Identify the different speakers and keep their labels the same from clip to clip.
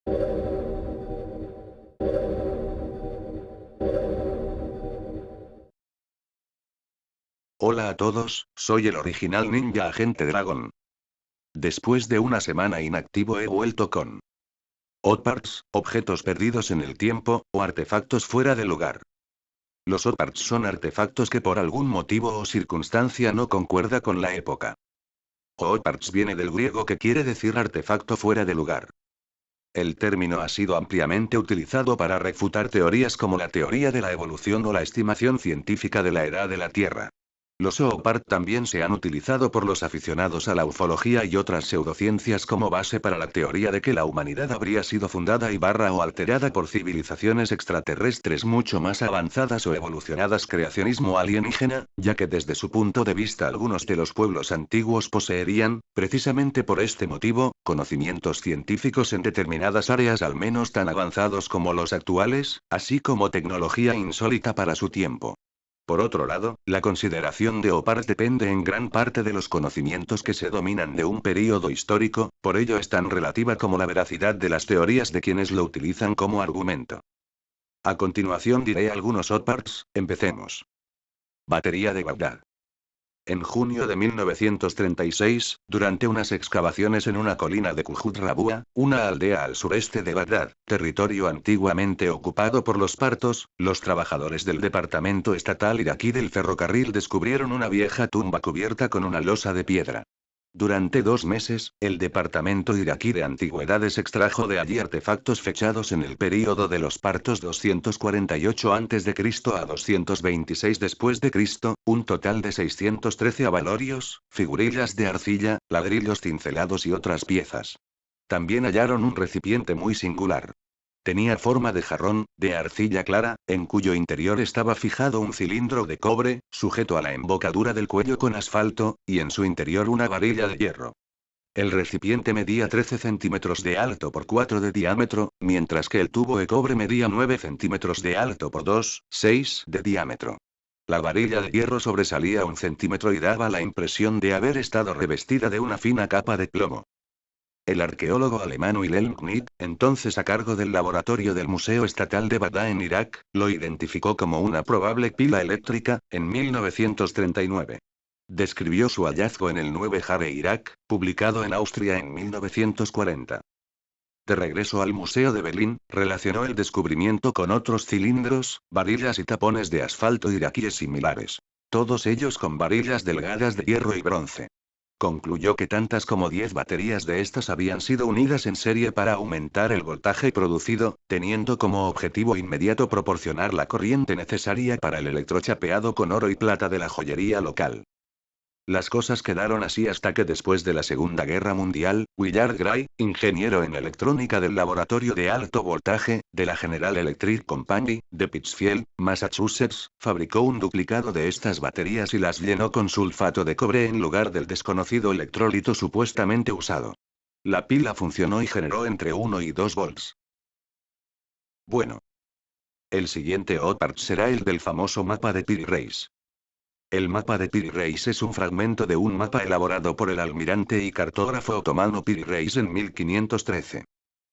Speaker 1: Hola a todos, soy el original Ninja Agente Dragon. Después de una semana inactivo he vuelto con Oddparts, objetos perdidos en el tiempo, o artefactos fuera de lugar. Los Oddparts son artefactos que por algún motivo o circunstancia no concuerda con la época. Oddparts viene del griego que quiere decir artefacto fuera de lugar. El término ha sido ampliamente utilizado para refutar teorías como la teoría de la evolución o la estimación científica de la edad de la Tierra. Los OOPART también se han utilizado por los aficionados a la ufología y otras pseudociencias como base para la teoría de que la humanidad habría sido fundada o alterada por civilizaciones extraterrestres mucho más avanzadas o evolucionadas, creacionismo alienígena, ya que desde su punto de vista algunos de los pueblos antiguos poseerían, precisamente por este motivo, conocimientos científicos en determinadas áreas al menos tan avanzados como los actuales, así como tecnología insólita para su tiempo. Por otro lado, la consideración de OPART depende en gran parte de los conocimientos que se dominan de un período histórico, por ello es tan relativa como la veracidad de las teorías de quienes lo utilizan como argumento. A continuación diré algunos OPARTs, empecemos. Batería de Bagdad. En junio de 1936, durante unas excavaciones en una colina de Kujut Rabua, una aldea al sureste de Bagdad, territorio antiguamente ocupado por los partos, los trabajadores del Departamento Estatal Iraquí del Ferrocarril descubrieron una vieja tumba cubierta con una losa de piedra. Durante 2 meses, el Departamento Iraquí de Antigüedades extrajo de allí artefactos fechados en el período de los partos 248 a.C. a 226 después de Cristo, un total de 613 abalorios, figurillas de arcilla, ladrillos cincelados y otras piezas. También hallaron un recipiente muy singular. Tenía forma de jarrón, de arcilla clara, en cuyo interior estaba fijado un cilindro de cobre, sujeto a la embocadura del cuello con asfalto, y en su interior una varilla de hierro. El recipiente medía 13 centímetros de alto por 4 de diámetro, mientras que el tubo de cobre medía 9 centímetros de alto por 2,6 de diámetro. La varilla de hierro sobresalía 1 centímetro y daba la impresión de haber estado revestida de una fina capa de plomo. El arqueólogo alemán Wilhelm Knight, entonces a cargo del laboratorio del Museo Estatal de Bagdad en Irak, lo identificó como una probable pila eléctrica, en 1939. Describió su hallazgo en el 9 Jare Irak, publicado en Austria en 1940. De regreso al Museo de Berlín, relacionó el descubrimiento con otros cilindros, varillas y tapones de asfalto iraquíes similares. Todos ellos con varillas delgadas de hierro y bronce. Concluyó que tantas como 10 baterías de estas habían sido unidas en serie para aumentar el voltaje producido, teniendo como objetivo inmediato proporcionar la corriente necesaria para el electrochapeado con oro y plata de la joyería local. Las cosas quedaron así hasta que después de la Segunda Guerra Mundial, Willard Gray, ingeniero en electrónica del laboratorio de alto voltaje, de la General Electric Company, de Pittsfield, Massachusetts, fabricó un duplicado de estas baterías y las llenó con sulfato de cobre en lugar del desconocido electrolito supuestamente usado. La pila funcionó y generó entre 1 y 2 volts. Bueno. El siguiente OPART será el del famoso mapa de Piri Reis. El mapa de Piri Reis es un fragmento de un mapa elaborado por el almirante y cartógrafo otomano Piri Reis en 1513.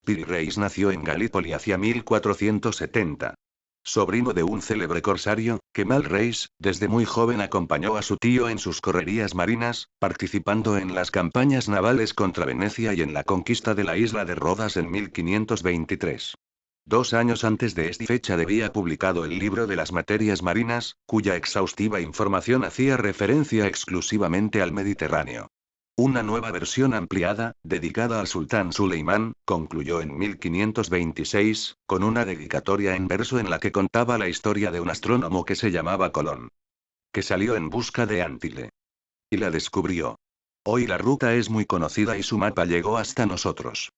Speaker 1: Piri Reis nació en Galípoli hacia 1470. Sobrino de un célebre corsario, Kemal Reis, desde muy joven acompañó a su tío en sus correrías marinas, participando en las campañas navales contra Venecia y en la conquista de la isla de Rodas en 1523. 2 años antes de esta fecha debía publicado el libro de las materias marinas, cuya exhaustiva información hacía referencia exclusivamente al Mediterráneo. Una nueva versión ampliada, dedicada al sultán Suleimán, concluyó en 1526, con una dedicatoria en verso en la que contaba la historia de un astrónomo que se llamaba Colón. Que salió en busca de Antile. Y la descubrió. Hoy la ruta es muy conocida y su mapa llegó hasta nosotros.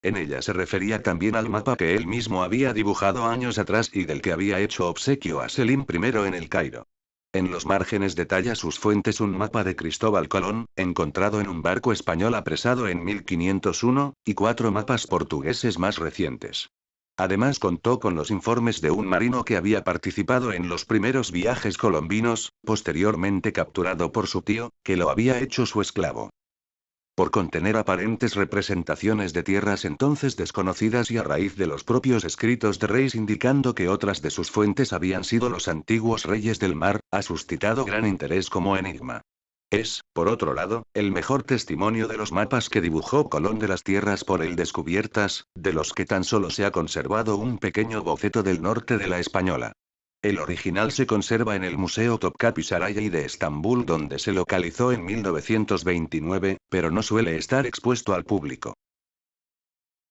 Speaker 1: En ella se refería también al mapa que él mismo había dibujado años atrás y del que había hecho obsequio a Selim I en el Cairo. En los márgenes detalla sus fuentes un mapa de Cristóbal Colón, encontrado en un barco español apresado en 1501, y 4 mapas portugueses más recientes. Además contó con los informes de un marino que había participado en los primeros viajes colombinos, posteriormente capturado por su tío, que lo había hecho su esclavo. Por contener aparentes representaciones de tierras entonces desconocidas y a raíz de los propios escritos de Reis indicando que otras de sus fuentes habían sido los antiguos reyes del mar, ha suscitado gran interés como enigma. Es, por otro lado, el mejor testimonio de los mapas que dibujó Colón de las tierras por él descubiertas, de los que tan solo se ha conservado un pequeño boceto del norte de la Española. El original se conserva en el Museo Topkapı Sarayı de Estambul, donde se localizó en 1929, pero no suele estar expuesto al público.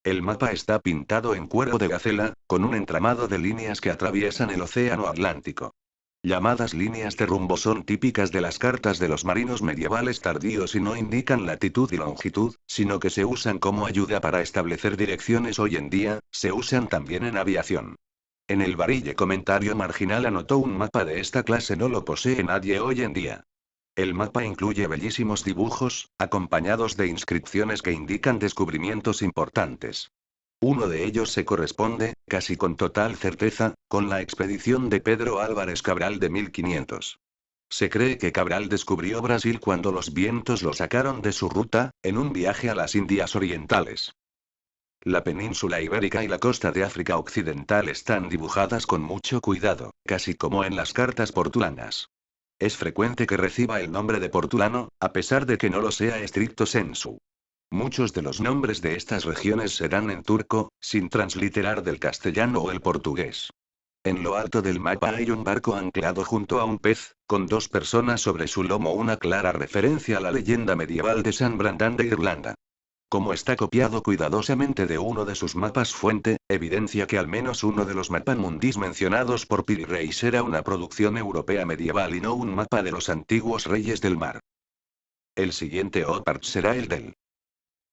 Speaker 1: El mapa está pintado en cuero de gacela, con un entramado de líneas que atraviesan el Océano Atlántico. Llamadas líneas de rumbo son típicas de las cartas de los marinos medievales tardíos y no indican latitud y longitud, sino que se usan como ayuda para establecer direcciones. Hoy en día, se usan también en aviación. En el Barille comentario marginal anotó: un mapa de esta clase no lo posee nadie hoy en día. El mapa incluye bellísimos dibujos, acompañados de inscripciones que indican descubrimientos importantes. Uno de ellos se corresponde, casi con total certeza, con la expedición de Pedro Álvarez Cabral de 1500. Se cree que Cabral descubrió Brasil cuando los vientos lo sacaron de su ruta, en un viaje a las Indias Orientales. La península ibérica y la costa de África Occidental están dibujadas con mucho cuidado, casi como en las cartas portulanas. Es frecuente que reciba el nombre de Portulano, a pesar de que no lo sea estricto sensu. Muchos de los nombres de estas regiones se dan en turco, sin transliterar del castellano o el portugués. En lo alto del mapa hay un barco anclado junto a un pez, con dos personas sobre su lomo, una clara referencia a la leyenda medieval de San Brandán de Irlanda. Como está copiado cuidadosamente de uno de sus mapas fuente, evidencia que al menos uno de los mapamundis mencionados por Piri Reis era una producción europea medieval y no un mapa de los antiguos reyes del mar. El siguiente OPART será el del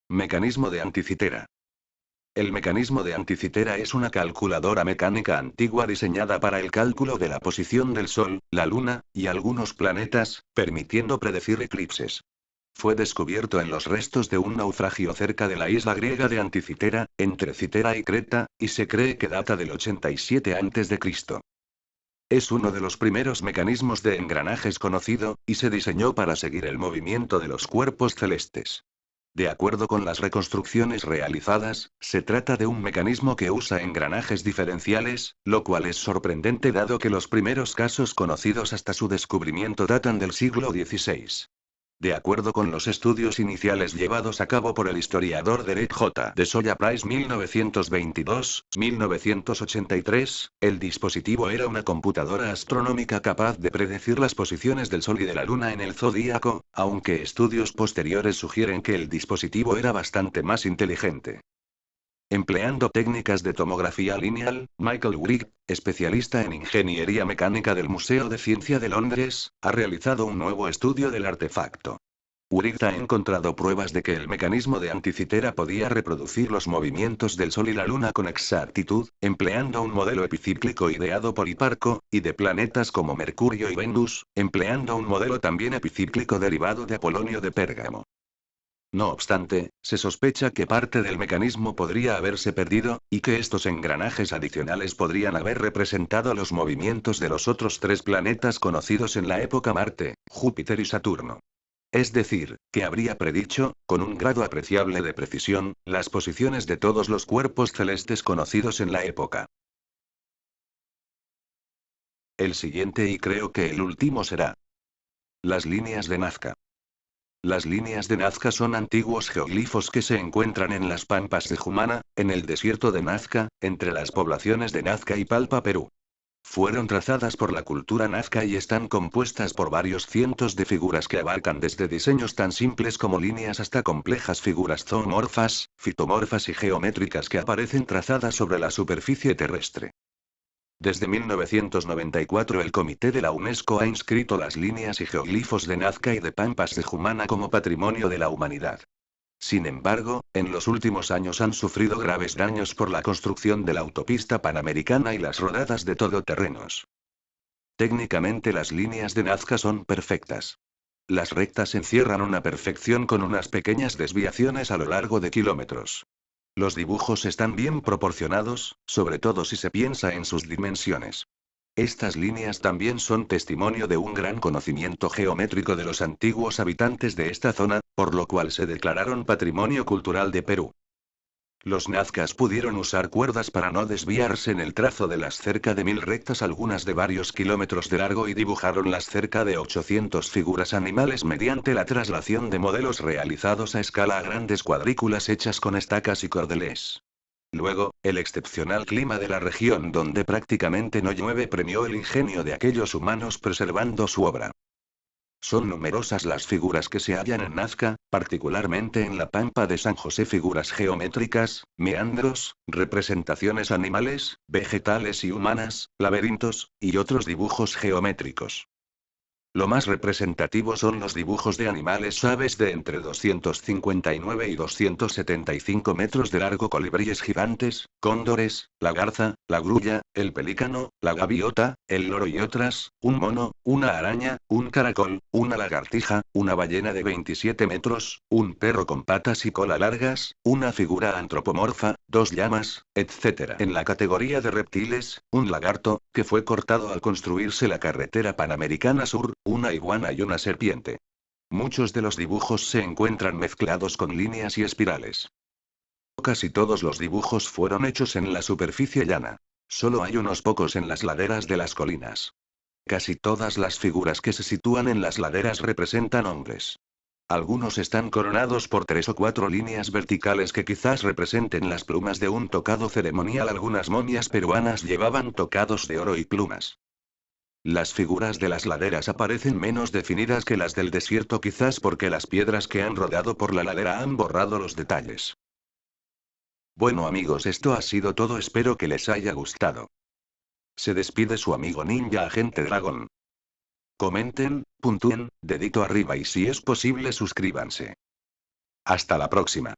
Speaker 1: mecanismo de Anticitera. El mecanismo de Anticitera es una calculadora mecánica antigua diseñada para el cálculo de la posición del Sol, la Luna, y algunos planetas, permitiendo predecir eclipses. Fue descubierto en los restos de un naufragio cerca de la isla griega de Anticitera, entre Citera y Creta, y se cree que data del 87 a.C. Es uno de los primeros mecanismos de engranajes conocido, y se diseñó para seguir el movimiento de los cuerpos celestes. De acuerdo con las reconstrucciones realizadas, se trata de un mecanismo que usa engranajes diferenciales, lo cual es sorprendente dado que los primeros casos conocidos hasta su descubrimiento datan del siglo XVI. De acuerdo con los estudios iniciales llevados a cabo por el historiador Derek J. de Soya Price 1922-1983, el dispositivo era una computadora astronómica capaz de predecir las posiciones del Sol y de la Luna en el zodíaco, aunque estudios posteriores sugieren que el dispositivo era bastante más inteligente. Empleando técnicas de tomografía lineal, Michael Wright, especialista en ingeniería mecánica del Museo de Ciencia de Londres, ha realizado un nuevo estudio del artefacto. Wright ha encontrado pruebas de que el mecanismo de Anticitera podía reproducir los movimientos del Sol y la Luna con exactitud, empleando un modelo epicíclico ideado por Hiparco, y de planetas como Mercurio y Venus, empleando un modelo también epicíclico derivado de Apolonio de Pérgamo. No obstante, se sospecha que parte del mecanismo podría haberse perdido, y que estos engranajes adicionales podrían haber representado los movimientos de los otros tres planetas conocidos en la época: Marte, Júpiter y Saturno. Es decir, que habría predicho, con un grado apreciable de precisión, las posiciones de todos los cuerpos celestes conocidos en la época. El siguiente y creo que el último será las líneas de Nazca. Las líneas de Nazca son antiguos geoglifos que se encuentran en las pampas de Jumana, en el desierto de Nazca, entre las poblaciones de Nazca y Palpa, Perú. Fueron trazadas por la cultura nazca y están compuestas por varios cientos de figuras que abarcan desde diseños tan simples como líneas hasta complejas figuras zoomorfas, fitomorfas y geométricas que aparecen trazadas sobre la superficie terrestre. Desde 1994 el Comité de la UNESCO ha inscrito las líneas y geoglifos de Nazca y de Pampas de Jumana como Patrimonio de la Humanidad. Sin embargo, en los últimos años han sufrido graves daños por la construcción de la autopista panamericana y las rodadas de todoterrenos. Técnicamente las líneas de Nazca son perfectas. Las rectas encierran una perfección con unas pequeñas desviaciones a lo largo de kilómetros. Los dibujos están bien proporcionados, sobre todo si se piensa en sus dimensiones. Estas líneas también son testimonio de un gran conocimiento geométrico de los antiguos habitantes de esta zona, por lo cual se declararon Patrimonio Cultural de Perú. Los nazcas pudieron usar cuerdas para no desviarse en el trazo de las cerca de 1000 rectas, algunas de varios kilómetros de largo, y dibujaron las cerca de 800 figuras animales mediante la traslación de modelos realizados a escala a grandes cuadrículas hechas con estacas y cordeles. Luego, el excepcional clima de la región donde prácticamente no llueve premió el ingenio de aquellos humanos preservando su obra. Son numerosas las figuras que se hallan en Nazca, particularmente en la Pampa de San José, figuras geométricas, meandros, representaciones animales, vegetales y humanas, laberintos, y otros dibujos geométricos. Lo más representativo son los dibujos de animales aves de entre 259 y 275 metros de largo, colibríes gigantes, cóndores, la garza, la grulla, el pelícano, la gaviota, el loro y otras, un mono, una araña, un caracol, una lagartija, una ballena de 27 metros, un perro con patas y cola largas, una figura antropomorfa, dos llamas, etc. En la categoría de reptiles, un lagarto, que fue cortado al construirse la carretera Panamericana Sur, una iguana y una serpiente. Muchos de los dibujos se encuentran mezclados con líneas y espirales. Casi todos los dibujos fueron hechos en la superficie llana. Solo hay unos pocos en las laderas de las colinas. Casi todas las figuras que se sitúan en las laderas representan hombres. Algunos están coronados por 3 o 4 líneas verticales que quizás representen las plumas de un tocado ceremonial. Algunas momias peruanas llevaban tocados de oro y plumas. Las figuras de las laderas aparecen menos definidas que las del desierto, quizás porque las piedras que han rodado por la ladera han borrado los detalles. Bueno amigos, esto ha sido todo, espero que les haya gustado. Se despide su amigo Ninja Agente Dragon. Comenten, puntúen, dedito arriba y si es posible suscríbanse. Hasta la próxima.